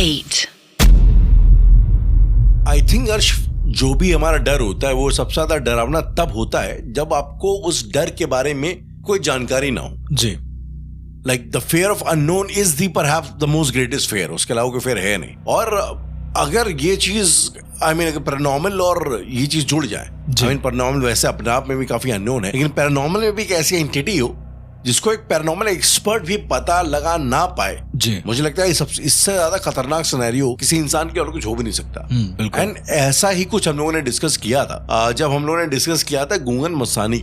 8. I think अर्श, जो भी हमारा डर होता है वो सबसे ज्यादा डरावना तब होता है जब आपको उस डर के बारे में कोई जानकारी ना हो जी। Like the fear of unknown is the perhaps the most greatest fear. उसके अलावा कोई फियर है नहीं। और अगर ये चीज अगर पैरानॉर्मल और ये चीज जुड़ जाए, पैरानॉर्मल वैसे अपने आप में भी काफी अननोन है, लेकिन पैरानॉर्मल में भी एक ऐसी एंटिटी हो जिसको एक पैरानॉर्मल एक्सपर्ट भी पता लगा ना पाए जी, मुझे लगता है इससे ज्यादा खतरनाक सिनेरियो किसी इंसान के और कुछ हो भी नहीं सकता। एंड ऐसा ही कुछ हम लोगों ने डिस्कस किया था जब हम लोगों ने डिस्कस किया था गूंगन मसानी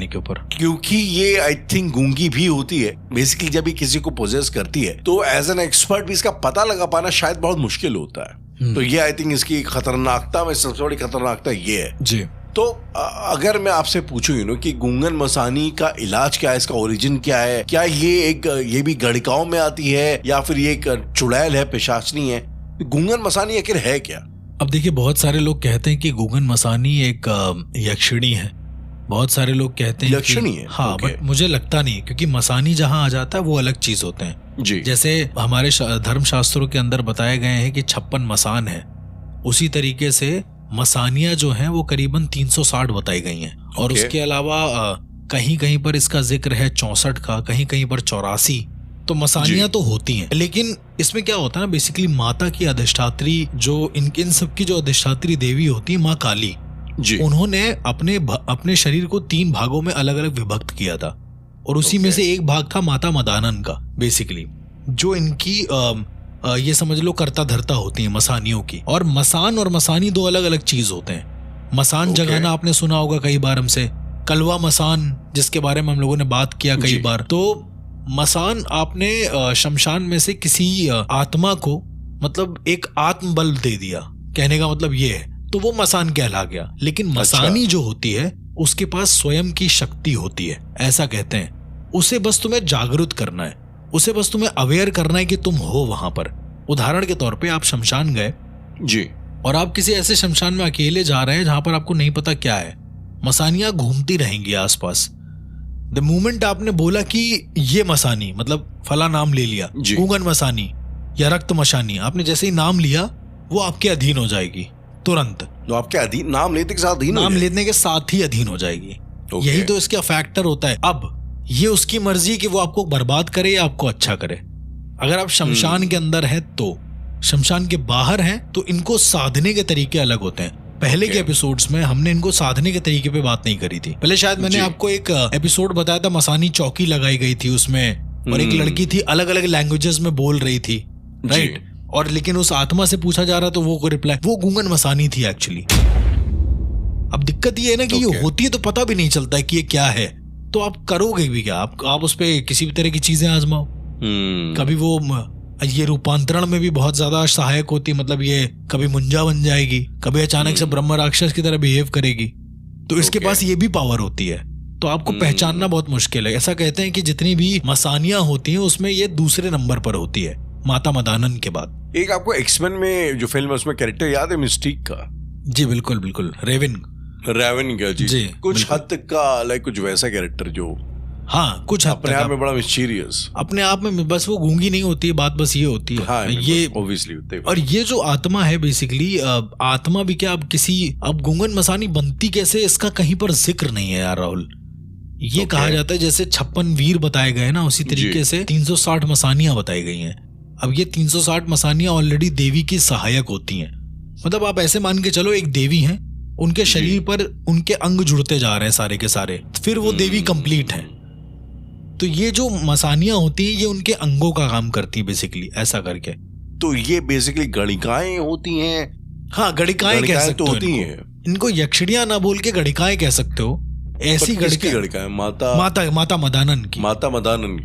के ऊपर। क्योंकि ये आई थिंक गूंगी भी होती है बेसिकली, जब भी किसी को पोजेस करती है तो एज एन एक्सपर्ट भी इसका पता लगा पाना शायद बहुत मुश्किल होता है। तो ये आई थिंक इसकी खतरनाकता में सबसे बड़ी खतरनाकता ये है जी। तो अगर मैं आपसे पूछूं कि गूंगन मसानी का इलाज क्या है, इसका ओरिजिन क्या है, क्या ये भी गणिकाओं में आती है या फिर ये एक चुड़ैल है, पिशाचनी है? गूंगन मसानी आखिर है क्या? अब देखिए, बहुत सारे लोग कहते हैं कि गूंगन मसानी एक यक्षिणी है। बहुत सारे लोग कहते हैं यक्षिणी है। हाँ, बट मुझे लगता नहीं, क्योंकि मसानी जहाँ आ जाता है वो अलग चीज होते हैं जी। जैसे हमारे धर्म शास्त्रों के अंदर बताए गए हैं कि 56 मसान है, उसी तरीके से मसानियां जो हैं वो करीबन 360 बताई गई हैं। और उसके अलावा कहीं कहीं पर इसका जिक्र है 64 का, कहीं कहीं पर 84। तो मसानियां तो होती हैं, लेकिन इसमें क्या होता है ना, बेसिकली माता की अधिष्ठात्री जो इन सब की जो अधिष्ठात्री देवी होती है माँ काली जी, उन्होंने अपने शरीर को 3 भागों में अलग अलग विभक्त किया था। और उसी में से एक भाग था माता मदानन का, बेसिकली जो इनकी ये समझ लो कर्ता धर्ता होती है मसानियों की। और मसान और मसानी 2 अलग अलग चीज होते हैं। मसान जगाना आपने सुना होगा कई बार हमसे, कलवा मसान जिसके बारे में हम लोगों ने बात किया कई बार। तो मसान आपने शमशान में से किसी आत्मा को मतलब एक आत्म बल दे दिया, कहने का मतलब ये है, तो वो मसान कहला गया। लेकिन मसानी जो होती है उसके पास स्वयं की शक्ति होती है, ऐसा कहते हैं। उसे बस तुम्हें जागरूक करना है, उसे बस तुम्हें अवेयर करना है कि तुम हो वहां पर। उदाहरण के तौर पे आप शमशान गए जी, और आप किसी ऐसे शमशान में अकेले जा रहे हैं जहां पर आपको नहीं पता क्या है, मसानियां घूमती रहेंगी आसपास। द मोमेंट आपने बोला कि ये मसानी, मतलब फला नाम ले लिया, गूंगन मसानी या रक्त मशानी, आपने जैसे ही नाम लिया वो आपके अधीन हो जाएगी तुरंत। तो आपके अधीन नाम लेने के साथ ही अधीन हो जाएगी। यही तो इसका फैक्टर होता है। अब ये उसकी मर्जी कि वो आपको बर्बाद करे या आपको अच्छा करे। अगर आप शमशान के अंदर हैं तो, शमशान के बाहर हैं तो इनको साधने के तरीके अलग होते हैं। पहले के एपिसोड्स में हमने इनको साधने के तरीके पे बात नहीं करी थी। पहले शायद मैंने आपको एक एपिसोड बताया था, मसानी चौकी लगाई गई थी उसमें, और एक लड़की थी अलग अलग लैंग्वेजेस में बोल रही थी, राइट। और लेकिन उस आत्मा से पूछा जा रहा तो वो रिप्लाई, वो गूंगन मसानी थी एक्चुअली। अब दिक्कत ये है ना कि ये होती है तो पता भी नहीं चलता है कि ये क्या है, तो आप करोगे भी क्या? आप उस पे किसी भी तरह की चीजें आजमाओ। कभी वो ये रूपांतरण में भी बहुत ज्यादा सहायक होती है, मतलब ये कभी मुंजा बन जाएगी, कभी अचानक से ब्रह्म राक्षस की तरह बिहेव करेगी, तो इसके पास ये भी पावर होती है। तो आपको पहचानना बहुत मुश्किल है। ऐसा कहते हैं कि जितनी भी मसानियां होती हैं उसमें ये दूसरे नंबर पर होती है, माता मदानन के बाद। एक आपको एक्समेन में जो फिल्म है उसमें कैरेक्टर याद है मिस्टिक का? जी बिल्कुल बिल्कुल, रेवन का जी कुछ हद तक का लाइक कुछ वैसा कैरेक्टर जो हाँ कुछ अपने आप में बड़ा मिस्टीरियस, अपने आप में बस वो गूंगी नहीं होती है, बात बस ये होती है। हाँ, ये ऑब्वियसली होते हैं। और ये जो आत्मा है बेसिकली, आत्मा भी क्या, अब गूंगन मसानी बनती कैसे इसका कहीं पर जिक्र नहीं है यार राहुल। ये कहा जाता है जैसे 56 वीर बताए गए ना, उसी तरीके से 360 मसानियां बताई गई हैं। अब ये 360 मसानियां ऑलरेडी देवी की सहायक होती हैं। मतलब आप ऐसे मान के चलो एक देवी हैं, उनके शरीर पर उनके अंग जुड़ते जा रहे हैं सारे के सारे, फिर वो देवी कंप्लीट है। तो ये जो मसानियां होती हैं ये उनके अंगों का काम करती है बेसिकली, ऐसा करके। तो ये बेसिकली गणिकाएं होती हैं। हाँ, गणिकाएं कह सकते हो होती हैं। इनको यक्षिणियां ना बोल के गणिकाएं कह सकते हो। ऐसी गणिकाएं माता मदानन की।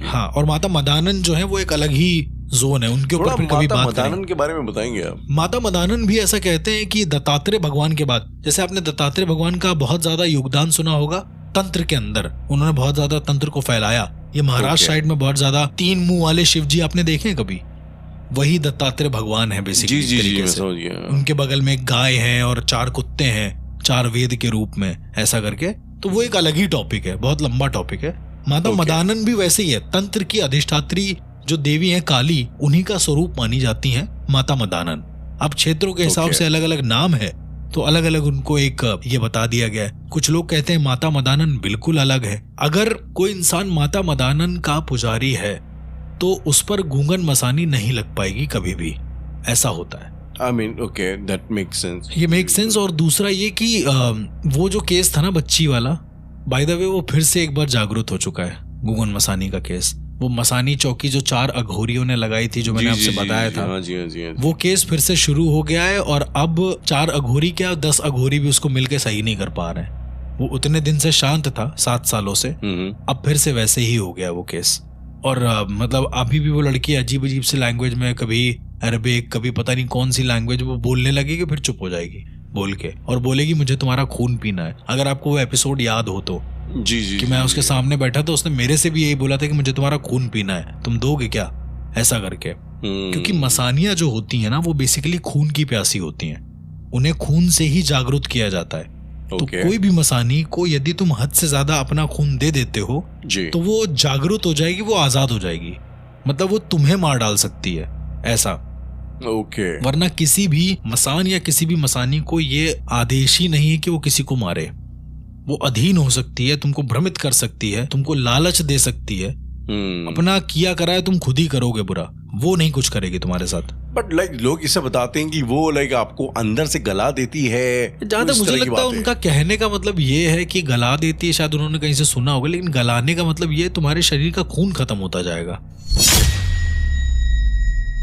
हाँ, और माता मदानन जो है वो एक अलग ही जोन है, उनके ऊपर फिर कभी बात मदानन के बारे में बताएंगे आप। माता मदानन भी ऐसा कहते हैं कि दत्तात्रेय भगवान के बाद, जैसे आपने दत्तात्रेय भगवान का बहुत ज्यादा योगदान सुना होगा तंत्र के अंदर, उन्होंने बहुत ज्यादा तंत्र को फैलाया। ये महाराष्ट्र साइड में बहुत ज्यादा 3 मुंह वाले शिव जी आपने देखे कभी? वही दत्तात्रेय भगवान है बेसिकली। जी, मैं समझ गया। उनके बगल में एक गाय है और 4 कुत्ते हैं, 4 वेद के रूप में, ऐसा करके। तो वो एक अलग ही टॉपिक है, बहुत लंबा टॉपिक है। माता मदानन भी वैसे ही है, तंत्र की अधिष्ठात्री जो देवी है काली, उन्हीं का स्वरूप मानी जाती हैं। माता मदानन। अब क्षेत्रों के हिसाब से अलग अलग नाम है, तो अलग अलग उनको एक ये बता दिया गया है। कुछ लोग कहते हैं माता मदानन बिल्कुल अलग है। अगर कोई इंसान माता मदानन का पुजारी है तो उस पर गूंगन मसानी नहीं लग पाएगी कभी भी, ऐसा होता है। I mean, okay, that makes sense. ये मेक सेंस। और दूसरा ये कि वो जो केस था ना बच्ची वाला, बाय द वे वो फिर से एक बार जागृत हो चुका है, गूंगन मसानी का केस। वो मसानी चौकी जो 4 अघोरियों ने लगाई थी, जो मैंने आपसे बताया था, वो केस फिर से शुरू हो गया है। और अब 4 अघोरी क्या 10 अघोरी भी उसको मिलके सही नहीं कर पा रहे हैं। वो उतने दिन से शांत था 7 सालों से, अब फिर से वैसे ही हो गया वो केस। और मतलब अभी भी वो लड़की अजीब अजीब सी लैंग्वेज में, कभी अरबिक, कभी पता नहीं कौन सी लैंग्वेज वो बोलने लगेगी, फिर चुप हो जाएगी बोल के, और बोलेगी मुझे तुम्हारा खून पीना है। अगर आपको वो एपिसोड याद हो तो, जी कि मैं उसके सामने बैठा था, उसने मेरे से भी यही बोला था कि मुझे तुम्हारा खून पीना है, तुम दोगे क्या, ऐसा करके। क्योंकि मसानियां जो होती हैं ना, वो बेसिकली खून की प्यासी होती हैं, उन्हें खून से ही जागरूक किया जाता है। तो कोई भी मसानी को यदि तुम हद से ज्यादा अपना खून दे देते हो तो वो जागरूक हो जाएगी, वो आजाद हो जाएगी, मतलब वो तुम्हें मार डाल सकती है, ऐसा। वरना किसी भी मसान या किसी भी मसानी को ये आदेश ही नहीं है कि वो किसी को मारे। वो अधीन हो सकती है, तुमको भ्रमित कर सकती है, तुमको लालच दे सकती है, अपना किया करा है तुम खुद ही करोगे बुरा, वो नहीं कुछ करेगी तुम्हारे साथ। बट लोग इसे बताते हैं कि वो आपको अंदर से गला देती है। जहां तक मुझे लगता है उनका कहने का मतलब ये है कि गला देती है, शायद उन्होंने कहीं से सुना होगा, लेकिन गलाने का मतलब ये तुम्हारे शरीर का खून खत्म होता जाएगा,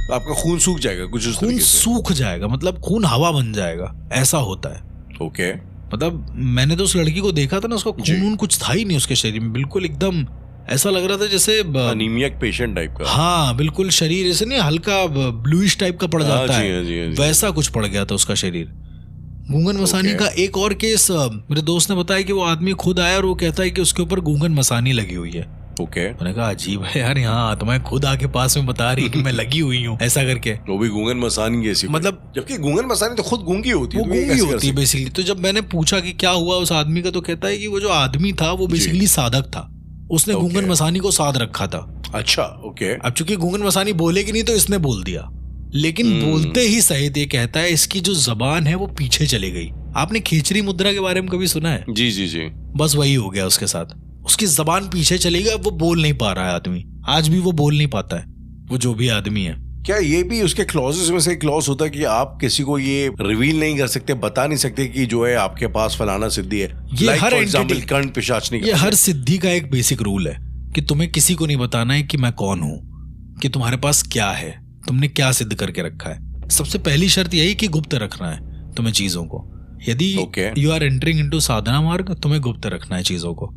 आपका खून सूख जाएगा, कुछ उस खून सूख जाएगा, मतलब खून हवा बन जाएगा, ऐसा होता है। मतलब मैंने तो उस लड़की को देखा था ना, उसका खून कुछ था ही नहीं उसके शरीर में, बिल्कुल एकदम ऐसा लग रहा था जैसे अनीमिक पेशेंट टाइप का। हाँ बिल्कुल, शरीर ऐसे नहीं हल्का ब्लूइश टाइप का पड़ जाता है, वैसा कुछ पड़ गया था उसका शरीर। गूंगन मसानी का एक और केस मेरे दोस्त ने बताया कि वो आदमी खुद आया और वो कहता है कि उसके ऊपर गूंगन मसानी लगी हुई है। मैंने कहा अजीब है यार, यहाँ आत्माएं खुद आके पास में बता रही है कि मैं लगी हुई हूँ, ऐसा करके। वो भी गूंगन मसानी जैसी, मतलब जबकि गूंगन मसानी तो खुद गूंगी होती है, वो गूंगी होती है बेसिकली। तो जब मैंने पूछा कि क्या हुआ उस आदमी का, तो कहता है कि वो जो आदमी था वो बेसिकली साधक था, उसने गूंगन मसानी को साध रखा था। अच्छा, अब चूंकि गूंगन मसानी बोलेगी नहीं तो इसने बोल दिया, लेकिन बोलते ही सहित ये कहता है इसकी जो जबान है वो पीछे चली गई। आपने खींचरी मुद्रा के बारे में कभी सुना है? जी। बस वही हो गया उसके साथ, उसकी जबान पीछे चली गई, अब वो बोल नहीं पा रहा है आदमी, आज भी वो बोल नहीं पाता है, वो जो भी आदमी है। क्या ये भी उसके क्लॉजेस में से क्लॉज होता है कि आप किसी को ये रिवील नहीं कर सकते, बता नहीं सकते कि जो है आपके पास फलाना सिद्धि है? ये हर एग्जांपल कर्ण पिशाच नहीं, ये हर सिद्धि का एक बेसिक रूल है कि तुम्हें किसी को नहीं बताना है कि मैं कौन हूं, कि तुम्हारे पास क्या है, तुमने क्या सिद्ध करके रखा है। सबसे पहली शर्त यही कि गुप्त रखना है तुम्हें चीजों को। यदि यू आर एंटरिंग इनटू साधना मार्ग, तुम्हें गुप्त रखना है चीजों को।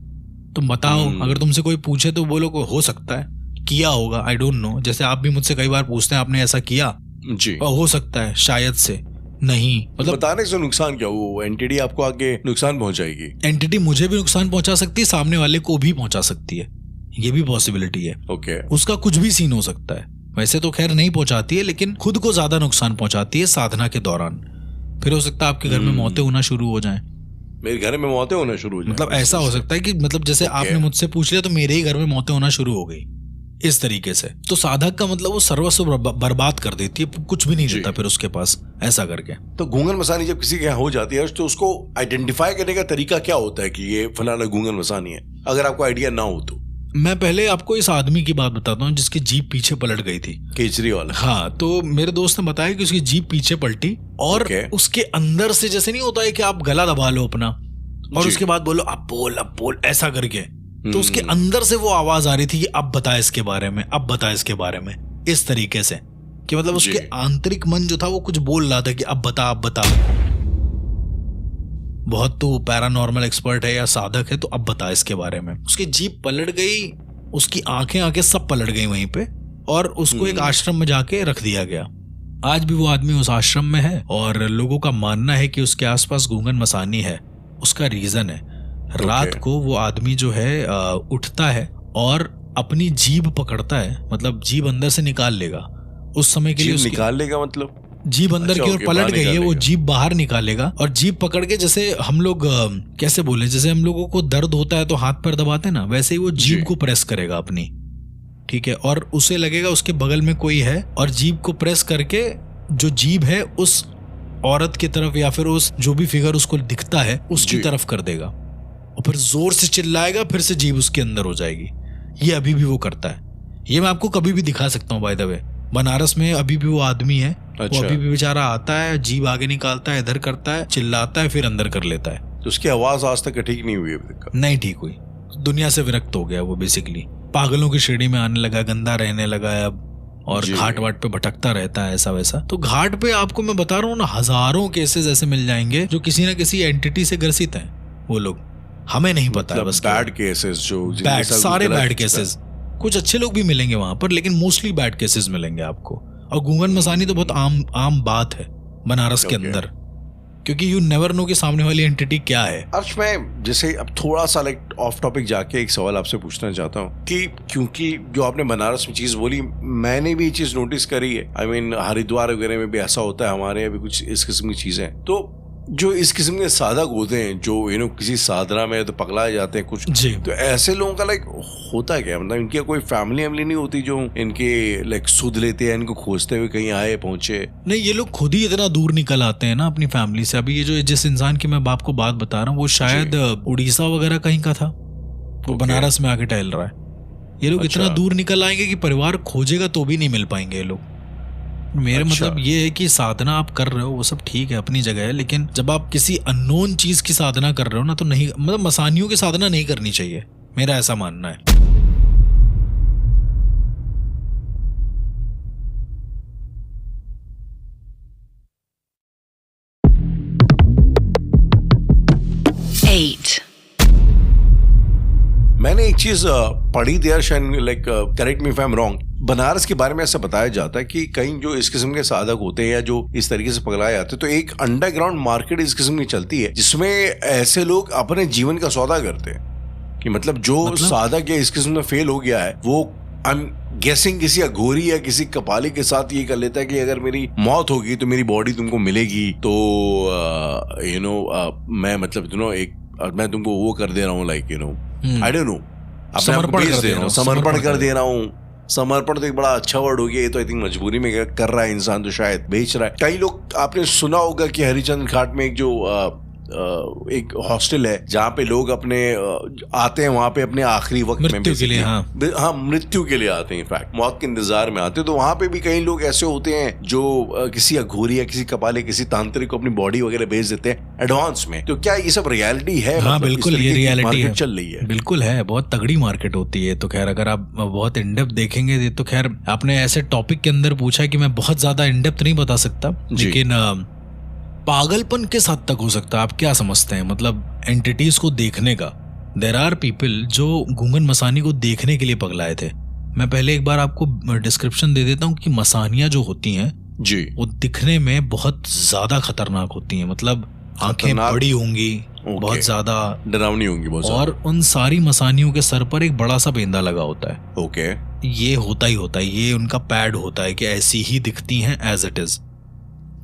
तुम बताओ, अगर तुमसे कोई पूछे तो बोलो को हो सकता है किया होगा, आई डोंट नो। जैसे आप भी मुझसे कई बार पूछते हैं आपने ऐसा किया जी, और हो सकता है, शायद से नहीं, मतलब बताने से नुकसान क्या, वो एंटिटी आपको आगे नुकसान पहुंचाएगी। एंटिटी मुझे भी नुकसान पहुंचा सकती है, सामने वाले को भी पहुंचा सकती है, ये भी पॉसिबिलिटी है। उसका कुछ भी सीन हो सकता है। वैसे तो खैर नहीं पहुंचाती है, लेकिन खुद को ज्यादा नुकसान पहुंचाती है साधना के दौरान। फिर हो सकता है आपके घर में मौतें होना शुरू हो जाएं। मेरे घर में मौतें होना शुरू हो जाएं, मतलब ऐसा हो सकता है कि मतलब जैसे आपने मुझसे पूछ लिया तो मेरे ही घर में मौतें होना शुरू हो गई, इस तरीके से। तो साधक का मतलब वो सर्वस्व बर्बाद कर देती है, कुछ भी नहीं देता फिर उसके पास, ऐसा करके। तो गूंगन मसानी जब किसी के यहाँ हो जाती है तो उसको आइडेंटिफाई करने का तरीका क्या होता है कि ये फलाना गूंगन मसानी है, अगर आपको आइडिया ना हो तो? मैं पहले आपको इस आदमी की बात बताता हूँ जिसकी जीप पीछे पलट गई थी, केजरीवाल। हाँ, तो मेरे दोस्त ने बताया कि उसकी जीप पीछे पलटी और उसके अंदर से, जैसे नहीं होता है कि आप गला दबा लो अपना और उसके बाद बोलो अब बोल ऐसा करके, तो उसके अंदर से वो आवाज आ रही थी कि अब बता इसके बारे में, अब बता इसके बारे में, इस तरीके से कि मतलब उसके आंतरिक मन जो था वो कुछ बोल रहा था कि अब बता। बहुत तो पैरानॉर्मल एक्सपर्ट है या साधक है, तो अब बता इसके बारे में। उसकी जीप पलट गई, उसकी आंखें सब पलट गई वहीं पे, और उसको एक आश्रम में जाके रख दिया गया। आज भी वो आदमी उस आश्रम में है और लोगों का मानना है कि उसके आसपास गूंगन मसानी है। उसका रीजन है, रात को वो आदमी जो है उठता है और अपनी जीभ पकड़ता है, मतलब जीभ अंदर से निकाल लेगा उस समय के लिए। निकाल लेगा मतलब जीभ अंदर की ओर पलट गई है, वो जीभ बाहर निकालेगा और जीभ पकड़ के, जैसे हम लोग कैसे बोले, जैसे हम लोगों को दर्द होता है तो हाथ पैर दबाते हैं ना, वैसे ही वो जीभ को प्रेस करेगा अपनी, ठीक है, और उसे लगेगा उसके बगल में कोई है और जीभ को प्रेस करके जो जीभ है उस औरत की तरफ या फिर उस जो भी फिगर उसको दिखता है उसकी तरफ कर देगा और फिर जोर से चिल्लाएगा, फिर से जीभ उसके अंदर हो जाएगी। ये अभी भी वो करता है। ये मैं आपको कभी भी दिखा सकता हूँ। बाय द वे, बनारस में अभी भी वो आदमी है। अच्छा। वो अभी भी बेचारा आता है, जीभ आगे निकालता है, इधर करता है, चिल्लाता है, फिर अंदर कर लेता है। तो उसकी आवाज आज तक ठीक नहीं हुई अभी तक? नहीं ठीक हुई। दुनिया से विरक्त हो गया वो, बेसिकली पागलों की श्रेणी में आने लगा, गंदा रहने लगा है अब, और घाट वाट पे भटकता रहता है ऐसा वैसा। तो घाट पे आपको मैं बता रहा हूँ ना, हजारों केसेस ऐसे मिल जाएंगे जो किसी ना किसी एंटिटी से ग्रसित हैं वो लोग, हमें नहीं पता है बस। बैड केसेस जो बैड, सारे बैड केसेस। कुछ अच्छे लोग भी मिलेंगे वहां पर, लेकिन मोस्टली बैड केसेस मिलेंगे आपको। और गूंगन मसानी तो बहुत आम बात है बनारस के अंदर, क्योंकि यू नेवर नो कि सामने वाली एंटिटी क्या है। अर्श, मैं जैसे अब थोड़ा सा लाइक ऑफ टॉपिक जाके एक सवाल आपसे पूछना चाहता हूँ कि क्योंकि जो आपने बनारस में चीज बोली, मैंने भी ये चीज नोटिस करी है। आई मीन हरिद्वार वगैरह में भी ऐसा होता है, हमारे यहाँ भी कुछ इस किस्म की चीजें। तो जो इस किस्म के साधक होते हैं जो किसी साधना में तो पगलाए जाते हैं कुछ जी, तो ऐसे लोगों का लाइक होता क्या, मतलब इनकी कोई फैमिली नहीं होती जो इनके लाइक सुध लेते हैं, इनको खोजते हुए कहीं आए पहुंचे? नहीं, ये लोग खुद ही इतना दूर निकल आते हैं ना अपनी फैमिली से। अभी ये जो जिस इंसान की मैं आपको बात बता रहा हूँ, वो शायद उड़ीसा वगैरह कहीं का था, वो बनारस में आके टहल रहा है। ये लोग इतना दूर निकल आएंगे कि परिवार खोजेगा तो भी नहीं मिल पाएंगे ये लोग। मेरे मतलब ये है कि साधना आप कर रहे हो वो सब ठीक है, अपनी जगह है, लेकिन जब आप किसी अननोन चीज की साधना कर रहे हो ना, तो नहीं, मतलब मसानियों की साधना नहीं करनी चाहिए, मेरा ऐसा मानना है। मैंने एक चीज पढ़ी थी, like correct me if I am wrong, Banaras के बारे में ऐसा बताया जाता है कि कई जो इस किस्म के साधक होते हैं या जो इस तरीके से पकड़ाए जाते हैं, तो एक अंडरग्राउंड मार्केट इस किस्म की चलती है जिसमें ऐसे लोग अपने जीवन का सौदा करते हैं। कि मतलब जो साधक या इस किस्म में फेल हो गया है, वो आई एम गेसिंग किसी अघोरी या किसी कपाली के साथ ये कर लेता है कि अगर मेरी मौत होगी तो मेरी बॉडी तुमको मिलेगी, तो मैं मतलब मैं तुमको वो कर दे रहा हूँ, लाइक आई डोंट नो, समर्पण कर दे रहा हूँ। समर्पण तो एक बड़ा अच्छा वर्ड हो गया, ये तो आई थिंक मजबूरी में कर रहा है इंसान, तो शायद बेच रहा है। कई लोग, आपने सुना होगा कि हरिचंद घाट में एक हॉस्टल है जहाँ पे लोग अपने आते हैं, वहां पे अपने आखिरी वक्त में मृत्यु के लिए, हाँ मृत्यु के लिए आते हैं, इनफैक्ट मौत के इंतजार में आते हैं। तो वहां पे भी कई लोग ऐसे होते हैं जो किसी अघोरी या किसी कपाले, किसी तांत्रिक को अपनी बॉडी वगैरह भेज देते हैं एडवांस में। तो क्या ये सब रियलिटी है? हाँ बिल्कुल, ये रियलिटी है, चल रही है, बिल्कुल है, बहुत तगड़ी मार्केट होती है। तो खैर अगर आप बहुत इनडेप्थ देखेंगे, तो खैर आपने ऐसे टॉपिक के अंदर पूछा कि मैं बहुत ज्यादा इनडेप्थ नहीं बता सकता, लेकिन पागलपन किस हद तक हो सकता है, आप क्या समझते हैं? मतलब एंटिटीज को देखने का, देयर आर पीपल जो गूंगन मसानी को देखने के लिए पगलाए थे। मैं पहले एक बार आपको डिस्क्रिप्शन दे देता हूँ कि मसानियां जो होती हैं जी, वो दिखने में बहुत ज्यादा खतरनाक होती हैं। मतलब आंखें बड़ी होंगी, बहुत ज्यादा डरावनी होंगी बहुत, और उन सारी मसानियों के सर पर एक बड़ा सा बेंदा लगा होता है। ओके, ये होता ही होता है, ये उनका पैड होता है कि ऐसी ही दिखती हैं एज इट इज,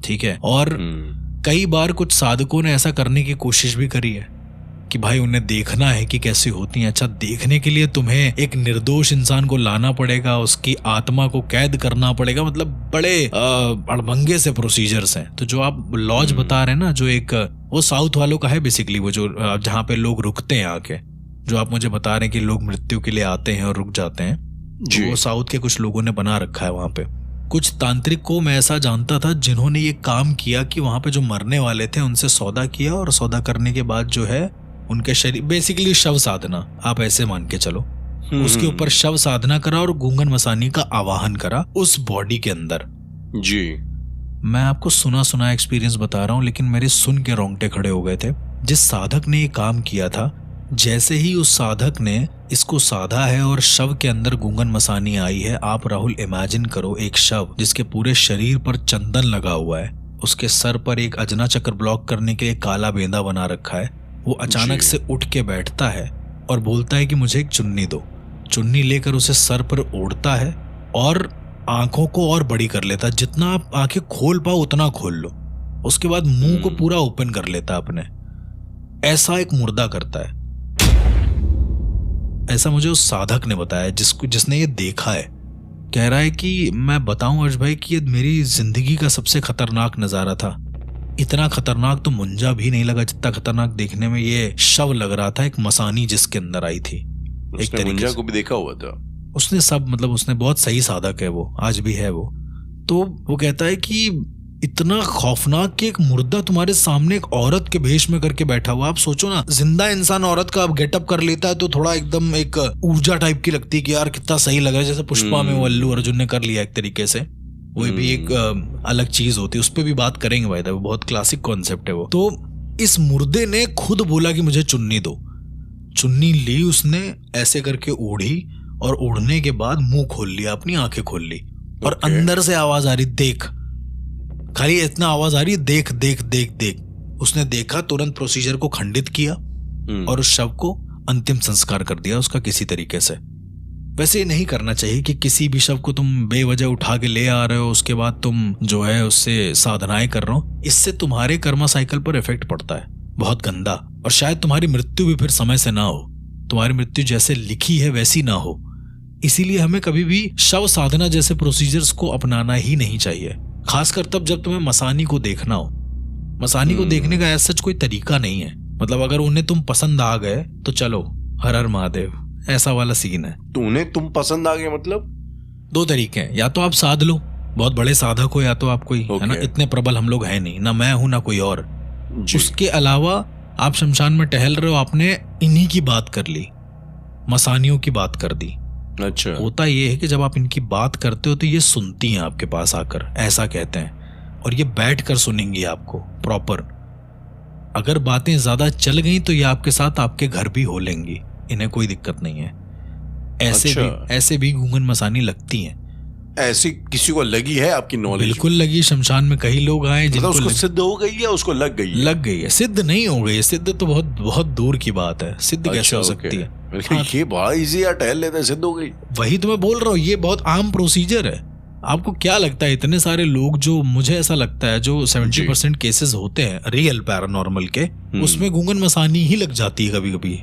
ठीक है। और कई बार कुछ साधकों ने ऐसा करने की कोशिश भी करी है कि भाई उन्हें देखना है कि कैसी होती हैं। अच्छा, देखने के लिए तुम्हें एक निर्दोष इंसान को लाना पड़ेगा, उसकी आत्मा को कैद करना पड़ेगा, मतलब बड़े अड़भंगे से प्रोसीजर्स हैं। तो जो आप लॉज बता रहे हैं ना, जो एक वो साउथ वालों का है बेसिकली, वो जो जहाँ पे लोग रुकते हैं आके, जो आप मुझे बता रहे हैं कि लोग मृत्यु के लिए आते हैं और रुक जाते हैं, तो वो साउथ के कुछ लोगों ने बना रखा है वहां पे। कुछ तांत्रिक को मैं ऐसा जानता था जिन्होंने ये काम किया कि वहां पे जो मरने वाले थे उनसे सौदा किया, और सौदा करने के बाद जो है उनके शरीर, बेसिकली शव साधना, आप ऐसे मान के चलो, उसके ऊपर शव साधना करा और गूंगन मसानी का आवाहन करा उस बॉडी के अंदर जी। मैं आपको सुना एक्सपीरियंस बता रहा हूँ, लेकिन मेरे सुन के रोंगटे खड़े हो गए थे। जिस साधक ने ये काम किया था, जैसे ही उस साधक ने इसको साधा है और शव के अंदर गूंगन मसानी आई है, आप राहुल इमेजिन करो एक शव जिसके पूरे शरीर पर चंदन लगा हुआ है, उसके सर पर एक अजना चक्र ब्लॉक करने के लिए काला बेंदा बना रखा है, वो अचानक से उठ के बैठता है और बोलता है कि मुझे एक चुन्नी दो। चुन्नी लेकर उसे सर पर ओढ़ता है और आंखों को और बड़ी कर लेता है, जितना आप आंखें खोल पाओ उतना खोल लो। उसके बाद मुंह को पूरा ओपन कर लेता अपने, ऐसा एक मुर्दा करता है। ऐसा मुझे उस साधक ने बताया जिसने ये देखा है कह रहा है कि मैं बताऊं अर्श भाई कि ये मेरी जिंदगी का सबसे खतरनाक नजारा था। इतना खतरनाक तो मुंजा भी नहीं लगा जितना खतरनाक देखने में ये शव लग रहा था, एक मसानी जिसके अंदर आई थी। एक तरीके मुंजा को भी देखा हुआ था उसने, सब मतलब उसने बहुत सही साधक है वो, आज भी है वो। तो वो कहता है कि इतना खौफनाक कि एक मुर्दा तुम्हारे सामने एक औरत के भेष में करके बैठा हुआ। आप सोचो ना, जिंदा इंसान औरत का अब गेटअप कर लेता है तो थोड़ा एकदम एक ऊर्जा टाइप की लगती है कि यार कितना सही लग रहा है, जैसे पुष्पा में वो अल्लू अर्जुन ने कर लिया एक तरीके से। वो भी एक अलग चीज होती है, उस पर भी बात करेंगे भाई, वो बहुत क्लासिक कॉन्सेप्ट है वो। तो इस मुर्दे ने खुद बोला कि मुझे चुन्नी दो। चुन्नी ली उसने, ऐसे करके ओढ़ी, और ओढ़ने के बाद मुंह खोल लिया, अपनी आंखें खोल ली, और अंदर से आवाज आ रही देख, खाली इतना आवाज आ रही है देख देख देख देख। उसने देखा, तुरंत प्रोसीजर को खंडित किया और उस शव को अंतिम संस्कार कर दिया उसका किसी तरीके से। वैसे ये नहीं करना चाहिए कि किसी भी शव को तुम बेवजह उठा के ले आ रहे हो, उसके बाद तुम जो है उससे साधनाएं कर रहे हो। इससे तुम्हारे कर्मा साइकिल पर इफेक्ट पड़ता है बहुत गंदा, और शायद तुम्हारी मृत्यु भी फिर समय से ना हो, तुम्हारी मृत्यु जैसे लिखी है वैसी ना हो। इसीलिए हमें कभी भी शव साधना जैसे प्रोसीजर्स को अपनाना ही नहीं चाहिए, खासकर तब जब तुम्हें मसानी को देखना हो। मसानी को देखने का ऐसा कोई तरीका नहीं है, मतलब अगर उन्हें तुम पसंद आ गए तो चलो हर हर महादेव, ऐसा वाला सीन है। तो उन्हें तुम पसंद आ गए मतलब दो तरीके हैं, या तो आप साध लो, बहुत बड़े साधक हो, या तो आप कोई है ना, इतने प्रबल हम लोग हैं नहीं, ना मैं हूं ना कोई और। उसके अलावा आप शमशान में टहल रहे हो, आपने इन्हीं की बात कर ली, मसानियों की बात कर दी। अच्छा, होता ये है कि जब आप इनकी बात करते हो तो ये सुनती हैं आपके पास आकर, ऐसा कहते हैं, और ये बैठ कर सुनेंगी आपको प्रॉपर। अगर बातें ज्यादा चल गई तो ये आपके साथ आपके घर भी हो लेंगी, इन्हें कोई दिक्कत नहीं है। ऐसे भी गूंगन मसानी लगती हैं। ऐसी किसी को लगी है आपकी नॉलेज? बिल्कुल लगी। शमशान में कई लोग आए जिनको उसको सिद्ध हो गई है, उसको लग गई है? लग गई है, सिद्ध नहीं हो गई। सिद्ध तो बहुत बहुत दूर की बात है, सिद्ध कैसे हो सकती है? ये बड़ा इजी है, टहल लेते हैं सिद्ध हो गई। वही तो मैं बोल रहा हूँ, ये बहुत आम प्रोसीजर है। आपको क्या लगता है इतने सारे लोग, जो मुझे ऐसा लगता है जो 70% केसेस होते हैं रियल पैरानॉर्मल के, उसमें गूंगन मसानी ही लग जाती है कभी कभी,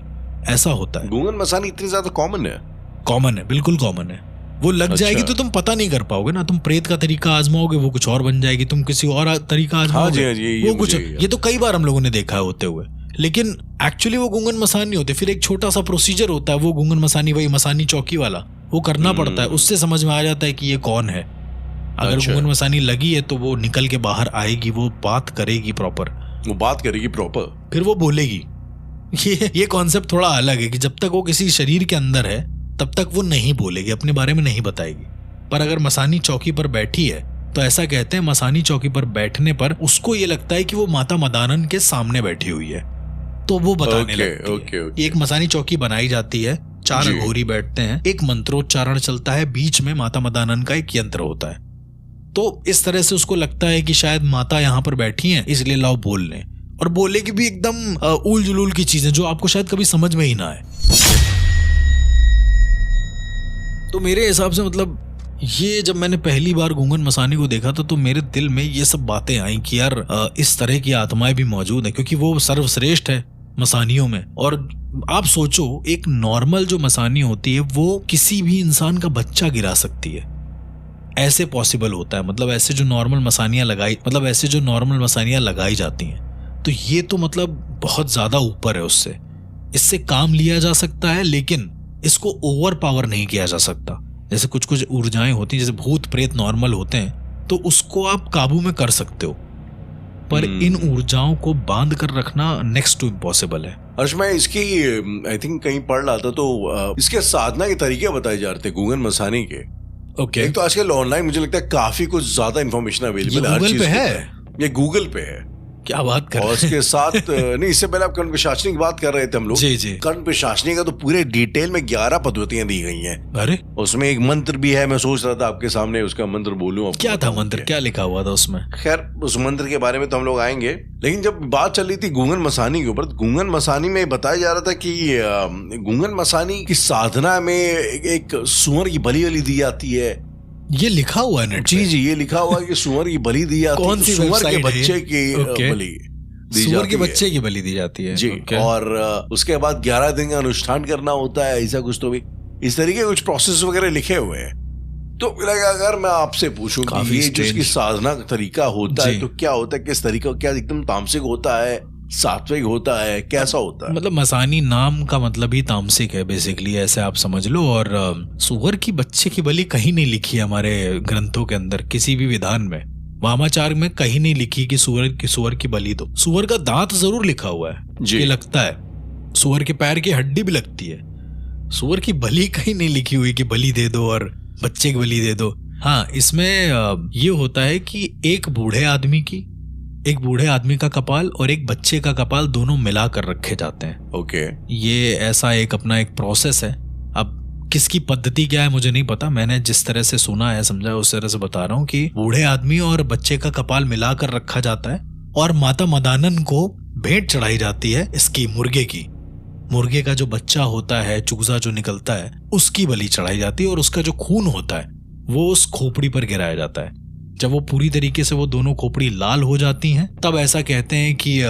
ऐसा होता है। गूंगन मसानी इतनी ज्यादा कॉमन है? कॉमन है, बिल्कुल कॉमन है। वो लग जाएगी तो तुम पता नहीं कर पाओगे ना, तुम प्रेत का तरीका आजमाओगे वो कुछ और बन जाएगी, तुम किसी और तरीका आजमाओगे वो कुछ। ये तो कई बार हम लोगों ने देखा है होते हुए, लेकिन एक्चुअली वो गूंगन मसानी होते। फिर एक छोटा सा प्रोसीजर होता है, वो गूंगन मसानी, वही मसानी चौकी वाला, वो करना पड़ता है, उससे समझ में आ जाता है कि ये कौन है। अगर गूंगन मसानी लगी है तो वो निकल के बाहर आएगी, वो बात करेगी प्रॉपर, वो बात करेगी प्रॉपर, फिर वो बोलेगी। ये कॉन्सेप्ट थोड़ा अलग है कि जब तक वो किसी शरीर के अंदर है तब तक वो नहीं बोलेगी, अपने बारे में नहीं बताएगी। पर अगर मसानी चौकी पर बैठी है तो ऐसा कहते हैं, मसानी चौकी पर बैठने पर उसको ये लगता है कि वो माता मदानन के सामने बैठी हुई है, तो वो बताने लगती है। एक मसानी चौकी बनाई जाती है, 4 अघोरी बैठते हैं, एक मंत्रोच्चारण चलता है, बीच में माता मदानन का एक यंत्र होता है। तो इस तरह से उसको लगता है कि शायद माता यहाँ पर बैठी हैं, इसलिए लाओ बोल लें। और बोलेगी भी एकदम उल जुलूल की चीजें जो आपको शायद कभी समझ में ही ना आए। तो मेरे हिसाब से मतलब ये जब मैंने पहली बार गूंगन मसानी को देखा था तो मेरे दिल में ये सब बातें आई कि यार इस तरह की आत्माएं भी मौजूद हैं, क्योंकि वो सर्वश्रेष्ठ है मसानियों में। और आप सोचो, एक नॉर्मल जो मसानी होती है वो किसी भी इंसान का बच्चा गिरा सकती है, ऐसे पॉसिबल होता है। मतलब ऐसे जो नॉर्मल मसानियां लगाई जाती हैं, तो ये तो मतलब बहुत ज्यादा ऊपर है उससे। इससे काम लिया जा सकता है, लेकिन इसको ओवर पावर नहीं किया जा सकता। जैसे कुछ कुछ ऊर्जाएं होती हैं, जैसे भूत प्रेत नॉर्मल होते हैं, तो उसको आप काबू में कर सकते हो, पर इन ऊर्जाओं को बांध कर रखना नेक्स्ट टू इम्पॉसिबल है। अर्श, मैं इसकी आई थिंक कहीं पढ़ रहा था, तो इसके साधना के तरीके बताए जा रहे थे गूंगन मसानी के। एक तो आजकल ऑनलाइन मुझे लगता है काफी कुछ ज्यादा इन्फॉर्मेशन अवेलेबल है, हर चीज है, ये गूगल पे है। क्या बात कर रहे हैं? और उसके साथ नहीं, इससे पहले आप कर्ण पिशाचनी की बात कर रहे थे हम लोग। जी। कर्ण पिशाचनी का तो पूरे डिटेल में 11 पद्धतियां दी गई हैं। अरे उसमें एक मंत्र भी है, मैं सोच रहा था आपके सामने उसका मंत्र बोलूं। क्या था मंत्र, क्या लिखा हुआ था उसमें? खैर, उस मंत्र के बारे में तो हम लोग आएंगे, लेकिन जब बात चल रही थी गूंगन मसानी के ऊपर, गूंगन मसानी में बताया जा रहा था कि गूंगन मसानी की साधना में एक सुअर की बलि दी जाती है। ये लिखा हुआ है नेट पे? जी, ये लिखा हुआ है कि सुअर की बलि दी जाती है। कौन सी सुअर के बच्चे की बलि, सुअर के बच्चे की बलि दी जाती है जी। और उसके बाद 11 दिन का अनुष्ठान करना होता है, ऐसा कुछ तो भी इस तरीके कुछ प्रोसेस वगैरह लिखे हुए हैं। तो अगर मैं आपसे पूछूं कि ये जो इसकी साधना का तरीका होता है तो क्या होता है, किस तरीका, क्या एकदम तामसिक होता है, सात्विक होता है, कैसा होता है? मतलब मसानी नाम का मतलब ही तामसिक है बेसिकली, ऐसे आप समझ लो। और सुअर की बच्चे की बलि कहीं नहीं लिखी है हमारे ग्रंथों के अंदर, किसी भी विधान में, वामाचार में कहीं नहीं लिखी कि सुअर की बलि दो। सुअर का दांत जरूर लिखा हुआ है, ये लगता है, सुअर के पैर की हड्डी भी लगती है। सुअर की बलि कहीं नहीं लिखी हुई कि बलि दे दो और बच्चे की बलि दे दो। हाँ, इसमें ये होता है कि एक बूढ़े आदमी का कपाल और एक बच्चे का कपाल दोनों मिलाकर रखे जाते हैं। ओके। ये ऐसा अपना एक प्रोसेस है। अब किसकी पद्धति क्या है मुझे नहीं पता, मैंने जिस तरह से सुना है समझा उस तरह से बता रहा हूँ कि बूढ़े आदमी और बच्चे का कपाल मिलाकर रखा जाता है और माता मदानन को भेंट चढ़ाई जाती है इसकी मुर्गे का जो बच्चा होता है, चूजा जो निकलता है, उसकी बलि चढ़ाई जाती है और उसका जो खून होता है वो उस खोपड़ी पर गिराया जाता है। जब वो पूरी तरीके से वो दोनों खोपड़ी लाल हो जाती हैं तब ऐसा कहते हैं कि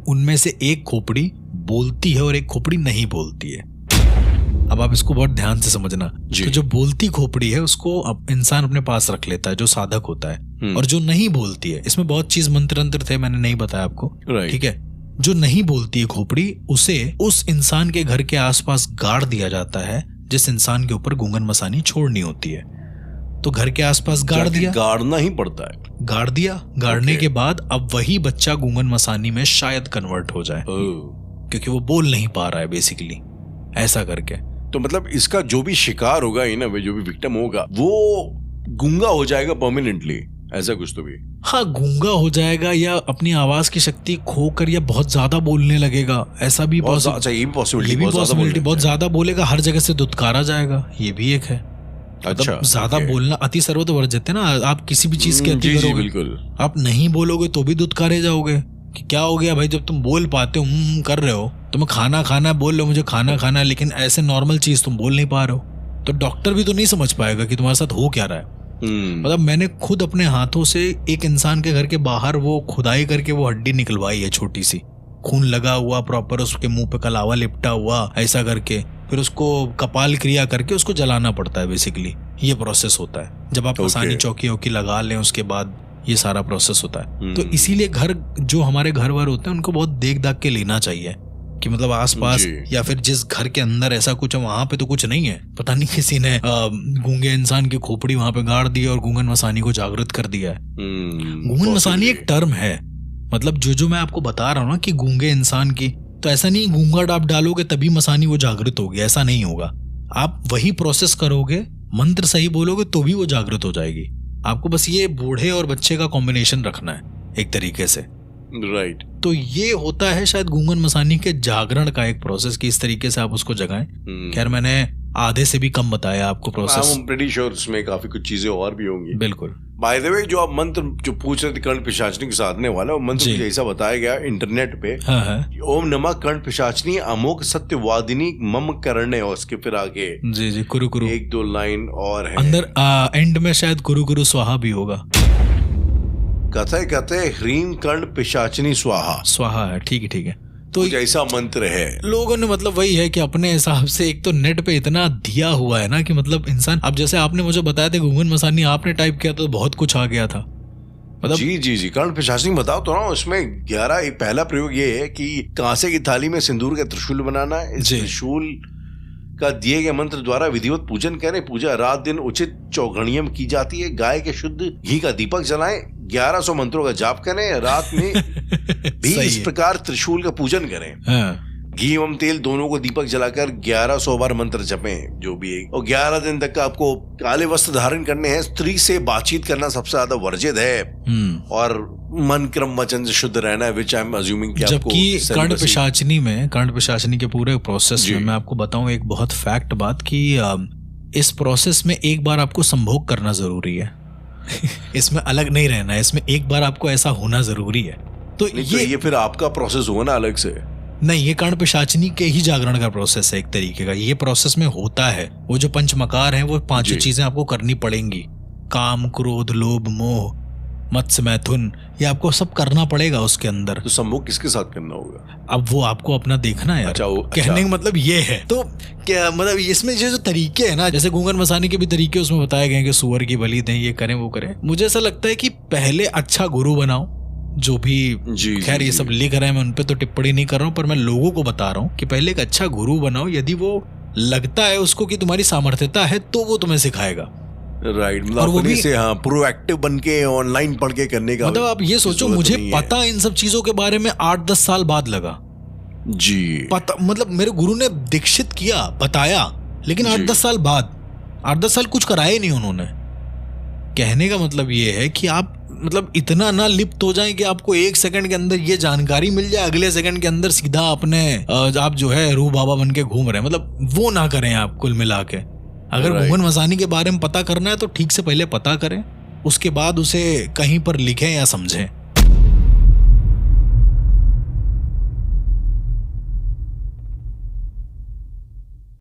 उनमें से एक खोपड़ी बोलती है और एक खोपड़ी नहीं बोलती है। अब आप इसको बहुत ध्यान से समझना। तो जो बोलती खोपड़ी है उसको इंसान अपने पास रख लेता है, जो साधक होता है, और जो नहीं बोलती है, इसमें बहुत चीज मंत्र थे, मैंने नहीं बताया आपको, ठीक है। जो नहीं बोलती है खोपड़ी, उसे उस इंसान के घर के आसपास गाड़ दिया जाता है जिस इंसान के ऊपर गूंगन मसानी छोड़नी होती है। तो घर के आसपास गाड़ दिया, गाड़ना ही पड़ता है, गाड़ दिया। गाड़ने के बाद अब वही बच्चा गूंगन मसानी में शायद कन्वर्ट हो जाए, क्योंकि वो बोल नहीं पा रहा है बेसिकली, ऐसा करके। तो मतलब इसका जो भी शिकार होगा, जो भी विक्टिम होगा, वो गूंगा हो जाएगा परमानेंटली, ऐसा कुछ तो भी? हाँ, गूंगा हो जाएगा या अपनी आवाज की शक्ति खोकर या बहुत ज्यादा बोलने लगेगा, ऐसा भी पॉसिबिलिटी। बहुत ज्यादा बोलेगा, हर जगह से दुत्कारा जाएगा, ये भी एक है। अच्छा, ज्यादा बोलना अति सर्वत वर्जित है ना। आप किसी भी चीज के अति करोगे, बिल्कुल। आप नहीं बोलोगे तो भी दुत्कारे जाओगे कि क्या हो गया भाई, जब तुम बोल पाते हो, कर रहे हो, तुम्हें खाना बोल रहे हो, मुझे खाना, लेकिन ऐसे नॉर्मल चीज तुम बोल नहीं पा रहे हो, तो डॉक्टर भी तो नहीं समझ पाएगा कि तुम्हारे साथ हो क्या रहा है। मतलब मैंने खुद अपने हाथों से एक इंसान के घर के बाहर वो खुदाई करके वो हड्डी निकलवाई है, छोटी सी, खून लगा हुआ प्रॉपर, उसके मुंह पे कलावा लिपटा हुआ, ऐसा करके फिर उसको कपाल क्रिया करके उसको जलाना पड़ता है। बेसिकली ये प्रोसेस होता है। जब आप मसानी चौकी लगा लें उसके बाद ये सारा प्रोसेस होता है। तो इसीलिए घर, जो हमारे घर वार होते हैं, उनको बहुत देख दाख के लेना चाहिए कि मतलब आसपास या फिर जिस घर के अंदर ऐसा कुछ है वहां पे तो कुछ नहीं है, पता नहीं किसी ने गूंगे इंसान की खोपड़ी वहां पे गाड़ दी और गूंगन मसानी को जागृत कर दिया है। गूंगन मसानी एक टर्म है, मतलब जो मैं आपको बता रहा हूँ ना कि गूंगे इंसान की, तो ऐसा नहीं गूंगा आप डालोगे तभी मसानी वो जागृत होगी, ऐसा नहीं होगा। आप वही प्रोसेस करोगे, मंत्र सही बोलोगे तो भी वो जागृत हो जाएगी। आपको बस ये बूढ़े और बच्चे का कॉम्बिनेशन रखना है एक तरीके से, राइट। तो ये होता है शायद गूंगन मसानी के जागरण का एक प्रोसेस कि इस तरीके से आप उसको जगाएं। खैर मैंने आधे से भी कम बताया आपको प्रोसेस। I'm pretty sure इसमें काफी कुछ चीजें और भी होंगी। बिल्कुल। बाय द वे, जो आप मंत्र जो पूछ रहे थे कर्ण पिशाचनी के साधने वाला, वो मंत्र जैसा बताया गया इंटरनेट पे, ओम नमः कर्ण पिशाचनी अमोघ सत्यवादिनी मम करणे, और उसके फिर आगे जी कुरु 1-2 लाइन और है अंदर, एंड में शायद कुरु स्वाहा भी होगा। कथे ह्रीम कर्ण पिशाचनी स्वाहा है, ठीक है। तो जैसा मंत्र है, लोगों ने मतलब वही है कि अपने हिसाब से, एक तो नेट पे इतना दिया हुआ है ना कि मतलब इंसान, अब जैसे आपने मुझे बताया था गूंगन मसानी, आपने टाइप किया तो बहुत कुछ आ गया था। मतलब जी कर्ण पिशाचनी बताओ तो ना, उसमें 11 पहला प्रयोग ये है कि कांसे की थाली में सिंदूर का त्रिशूल बनाना है, इस त्रिशूल का दिए गए मंत्र द्वारा विधिवत पूजन करें। पूजा रात दिन उचित चौघड़ियम की जाती है। गाय के शुद्ध घी का दीपक जलाएं। 1100 मंत्रों का जाप करें। रात में भी इस प्रकार त्रिशूल का पूजन करें। घी एवं तेल दोनों को दीपक जलाकर 1100 बार मंत्र जपें, जो भी है। और 11 दिन तक आपको काले वस्त्र धारण करने हैं। स्त्री से बातचीत करना सबसे ज्यादा वर्जित है और मन क्रम वचन से शुद्ध रहना है, विच आई एम अज्यूमिंग कि आपको। कर्ण पिशाचनी के पूरे प्रोसेस में मैं आपको बताऊं एक बहुत फैक्ट बात कि इस प्रोसेस में एक बार आपको संभोग करना जरूरी है। इसमें अलग नहीं रहना है, इसमें एक बार आपको ऐसा होना जरूरी है। तो ये फिर आपका प्रोसेस होगा ना अलग से? नहीं, ये कर्ण पिशाचनी के ही जागरण का प्रोसेस है एक तरीके का। ये प्रोसेस में होता है, वो जो पंचमकार हैं वो 5 चीजें आपको करनी पड़ेंगी। काम, क्रोध, लोभ, मोह, मत्स्य मैथुन, ये आपको सब करना पड़ेगा उसके अंदर। तो सम्भोग किसके साथ करना होगा? अब वो आपको अपना देखना है। अच्छा, कहने का मतलब ये है। तो क्या मतलब इसमें जो तरीके है ना, जैसे घूंघट मसाने के भी तरीके उसमें बताए गए कि सुअर की बलि दें, ये करें वो करें। मुझे ऐसा लगता है कि पहले अच्छा गुरु बनाओ, जो भी खैर ये सब लिख रहे हैं मैं उन पे तो टिप्पणी नहीं कर रहा हूँ, पर मैं लोगों को बता रहा हूँ कि पहले एक अच्छा गुरु बनाओ। यदि वो लगता है उसको कि तुम्हारी सामर्थ्यता है तो वो तुम्हें सिखाएगा। राइट, मतलब वो भी से हाँ प्रोएक्टिव बन के ऑनलाइन पढ़ के करने का। मतलब आप ये सोचो, मुझे पता इन सब चीजों के बारे में 8-10 साल बाद लगा जी। पता मतलब मेरे गुरु ने दीक्षित किया, बताया, लेकिन 8-10 साल बाद, 8-10 साल कुछ कराया ही नहीं उन्होंने। कहने का मतलब ये है कि आप मतलब इतना ना लिप्त हो जाएं कि आपको 1 सेकंड के अंदर ये जानकारी मिल जाए, अगले सेकंड के अंदर सीधा अपने आप जो है रूह बाबा बन के घूम रहे हैं। मतलब वो ना करें आप कुल मिला के। अगर घूंघट मसानी के बारे में पता करना है तो ठीक से पहले पता करें, उसके बाद उसे कहीं पर लिखें या समझें।